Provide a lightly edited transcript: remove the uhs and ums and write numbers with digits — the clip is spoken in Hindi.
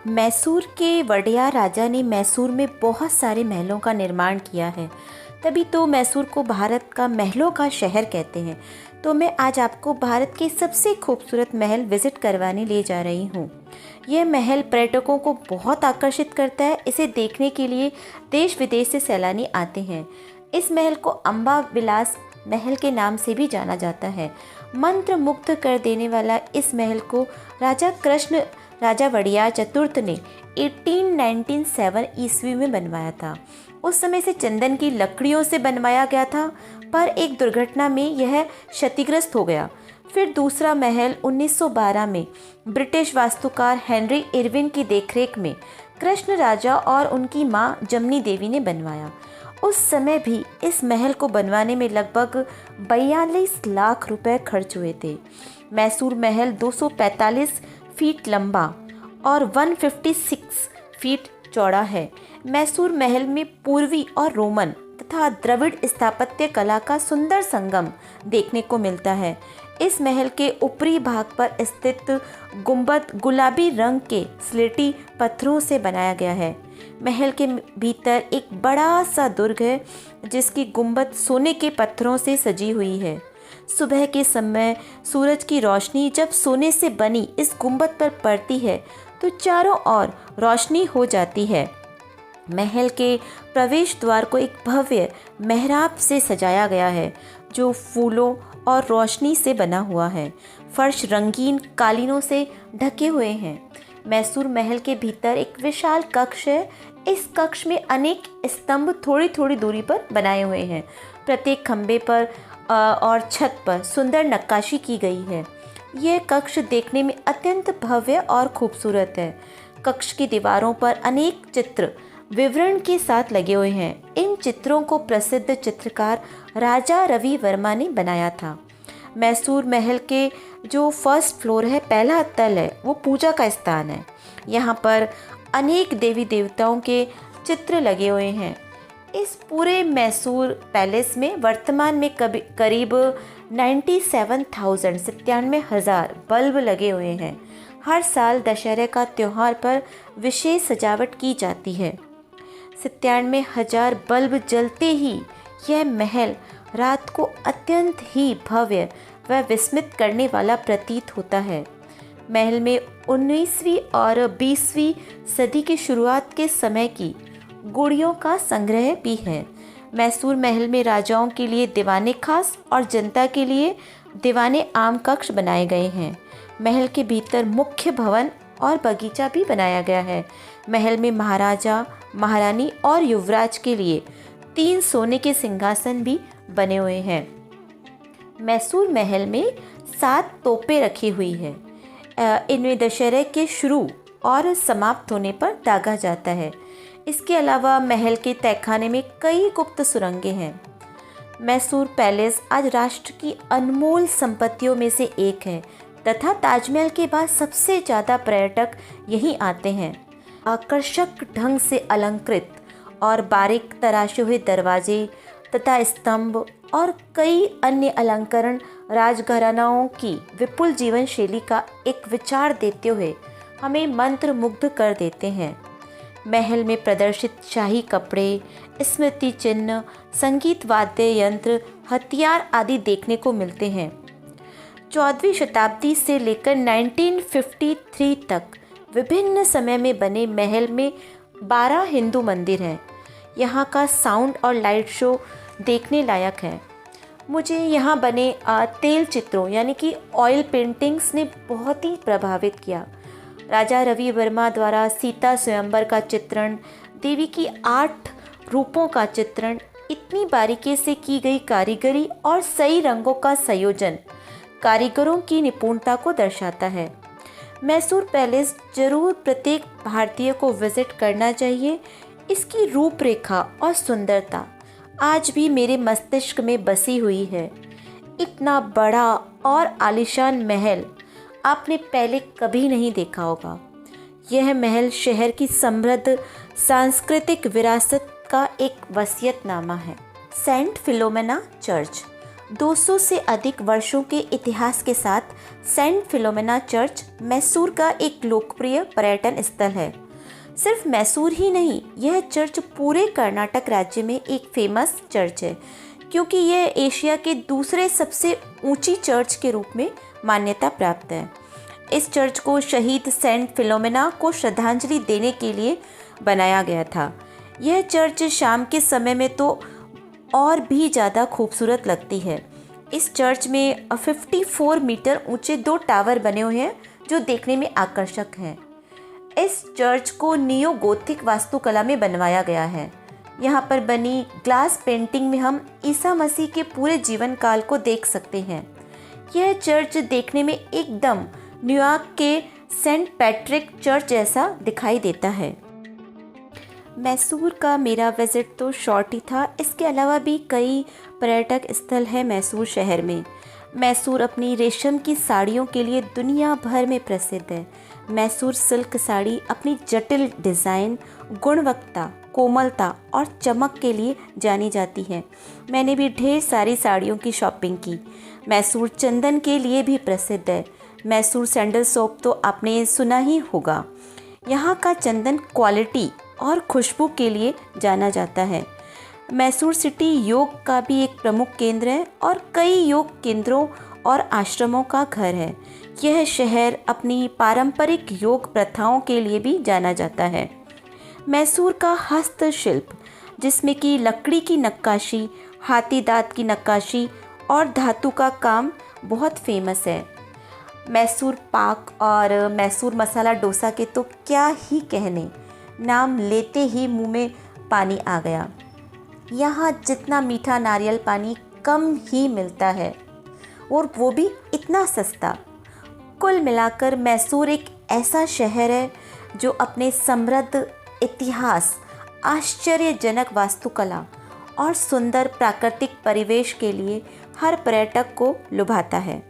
मैसूर के वडेयार राजा ने मैसूर में बहुत सारे महलों का निर्माण किया है, तभी तो मैसूर को भारत का महलों का शहर कहते हैं। तो मैं आज आपको भारत के सबसे खूबसूरत महल विजिट करवाने ले जा रही हूँ। यह महल पर्यटकों को बहुत आकर्षित करता है। इसे देखने के लिए देश विदेश से सैलानी आते हैं। इस महल को अम्बा विलास महल के नाम से भी जाना जाता है। मंत्र मुग्ध कर देने वाला इस महल को राजा वडियार चतुर्थ ने 1897 ईस्वी में बनवाया था। उस समय से चंदन की लकड़ियों से बनवाया गया था, पर एक दुर्घटना में यह क्षतिग्रस्त हो गया। फिर दूसरा महल 1912 में ब्रिटिश वास्तुकार हेनरी इरविन की देखरेख में कृष्ण राजा और उनकी मां जमनी देवी ने बनवाया। उस समय भी इस महल को बनवाने में लगभग 42 लाख रुपए खर्च हुए थे। मैसूर महल 245 फीट लंबा और 156 फीट चौड़ा है। मैसूर महल में पूर्वी और रोमन तथा द्रविड़ स्थापत्य कला का सुंदर संगम देखने को मिलता है। इस महल के ऊपरी भाग पर स्थित गुंबद गुलाबी रंग के स्लेटी पत्थरों से बनाया गया है। महल के भीतर एक बड़ा सा दुर्ग है, जिसकी गुंबद सोने के पत्थरों से सजी हुई है। सुबह के समय सूरज की रोशनी जब सोने से बनी इस गुंबद पर पड़ती है तो चारों ओर रोशनी हो जाती है। महल के प्रवेश द्वार को एक भव्य मेहराब से सजाया गया है, जो फूलों और रोशनी से बना हुआ है। फर्श रंगीन कालीनों से ढके हुए हैं। मैसूर महल के भीतर एक विशाल कक्ष है। इस कक्ष में अनेक स्तंभ थोड़ी थोड़ी दूरी पर बनाए हुए हैं। प्रत्येक खंभे पर और छत पर सुंदर नक्काशी की गई है। यह कक्ष देखने में अत्यंत भव्य और खूबसूरत है। कक्ष की दीवारों पर अनेक चित्र विवरण के साथ लगे हुए हैं। इन चित्रों को प्रसिद्ध चित्रकार राजा रवि वर्मा ने बनाया था। मैसूर महल के जो फर्स्ट फ्लोर है, पहला तल है, वो पूजा का स्थान है। यहाँ पर अनेक देवी देवताओं के चित्र लगे हुए हैं। इस पूरे मैसूर पैलेस में वर्तमान में करीब 97,000 बल्ब लगे हुए हैं। हर साल दशहरे का त्योहार पर विशेष सजावट की जाती है। 97,000 बल्ब जलते ही यह महल रात को अत्यंत ही भव्य व विस्मित करने वाला प्रतीत होता है। महल में 19वीं और 20वीं सदी की शुरुआत के समय की गुड़ियों का संग्रह भी है। मैसूर महल में राजाओं के लिए दीवाने खास और जनता के लिए दीवाने आम कक्ष बनाए गए हैं। महल के भीतर मुख्य भवन और बगीचा भी बनाया गया है। महल में महाराजा, महारानी और युवराज के लिए 3 सोने के सिंहासन भी बने हुए हैं। मैसूर महल में 7 तोपें रखी हुई है। इनमें दशहरे के शुरू और समाप्त होने पर दागा जाता है। इसके अलावा महल के तहखाने में कई गुप्त सुरंगें हैं। मैसूर पैलेस आज राष्ट्र की अनमोल संपत्तियों में से एक है तथा ताजमहल के बाद सबसे ज़्यादा पर्यटक यहीं आते हैं। आकर्षक ढंग से अलंकृत और बारीक तराशे हुए दरवाजे तथा स्तंभ और कई अन्य अलंकरण राजघरानाओं की विपुल जीवन शैली का एक विचार देते हुए हमें मंत्र मुग्ध कर देते हैं। महल में प्रदर्शित शाही कपड़े, स्मृति चिन्ह, संगीत वाद्य यंत्र, हथियार आदि देखने को मिलते हैं। 14वीं शताब्दी से लेकर 1953 तक विभिन्न समय में बने महल में 12 हिंदू मंदिर हैं। यहाँ का साउंड और लाइट शो देखने लायक है। मुझे यहाँ बने तेल चित्रों यानी कि ऑयल पेंटिंग्स ने बहुत ही प्रभावित किया। राजा रवि वर्मा द्वारा सीता स्वयंवर का चित्रण, देवी की 8 रूपों का चित्रण, इतनी बारीकी से की गई कारीगरी और सही रंगों का संयोजन कारीगरों की निपुणता को दर्शाता है। मैसूर पैलेस जरूर प्रत्येक भारतीय को विजिट करना चाहिए। इसकी रूपरेखा और सुंदरता आज भी मेरे मस्तिष्क में बसी हुई है। इतना बड़ा और आलीशान महल आपने पहले कभी नहीं देखा होगा। यह महल शहर की समृद्ध सांस्कृतिक विरासत का एक वसीयतनामा है। सेंट फिलोमेना चर्च 200 से अधिक वर्षों के इतिहास के साथ सेंट फिलोमेना चर्च मैसूर का एक लोकप्रिय पर्यटन स्थल है। सिर्फ मैसूर ही नहीं, यह चर्च पूरे कर्नाटक राज्य में एक फेमस चर्च है, क्योंकि यह एशिया के दूसरे सबसे ऊंची चर्च के रूप में मान्यता प्राप्त है। इस चर्च को शहीद सेंट फिलोमेना को श्रद्धांजलि देने के लिए बनाया गया था। यह चर्च शाम के समय में तो और भी ज़्यादा खूबसूरत लगती है। इस चर्च में 54 मीटर ऊंचे 2 टावर बने हुए हैं जो देखने में आकर्षक हैं। इस चर्च को नियो गोथिक वास्तुकला में बनवाया गया है। यहाँ पर बनी ग्लास पेंटिंग में हम ईसा मसीह के पूरे जीवन काल को देख सकते हैं। यह चर्च देखने में एकदम न्यूयॉर्क के सेंट पैट्रिक चर्च जैसा दिखाई देता है। मैसूर का मेरा विज़िट तो शॉर्ट ही था। इसके अलावा भी कई पर्यटक स्थल हैं मैसूर शहर में। मैसूर अपनी रेशम की साड़ियों के लिए दुनिया भर में प्रसिद्ध है। मैसूर सिल्क साड़ी अपनी जटिल डिज़ाइन, गुणवत्ता, कोमलता और चमक के लिए जानी जाती है। मैंने भी ढेर सारी साड़ियों की शॉपिंग की। मैसूर चंदन के लिए भी प्रसिद्ध है। मैसूर सैंडल सोप तो आपने सुना ही होगा। यहाँ का चंदन क्वालिटी और खुशबू के लिए जाना जाता है। मैसूर सिटी योग का भी एक प्रमुख केंद्र है और कई योग केंद्रों और आश्रमों का घर है। यह शहर अपनी पारंपरिक योग प्रथाओं के लिए भी जाना जाता है। मैसूर का हस्तशिल्प, जिसमें कि लकड़ी की नक्काशी, हाथी दांत की नक्काशी और धातु का काम बहुत फेमस है। मैसूर पाक और मैसूर मसाला डोसा के तो क्या ही कहने, नाम लेते ही मुंह में पानी आ गया। यहाँ जितना मीठा नारियल पानी कम ही मिलता है और वो भी इतना सस्ता। कुल मिलाकर मैसूर एक ऐसा शहर है जो अपने समृद्ध इतिहास, आश्चर्यजनक वास्तुकला और सुंदर प्राकृतिक परिवेश के लिए हर पर्यटक को लुभाता है।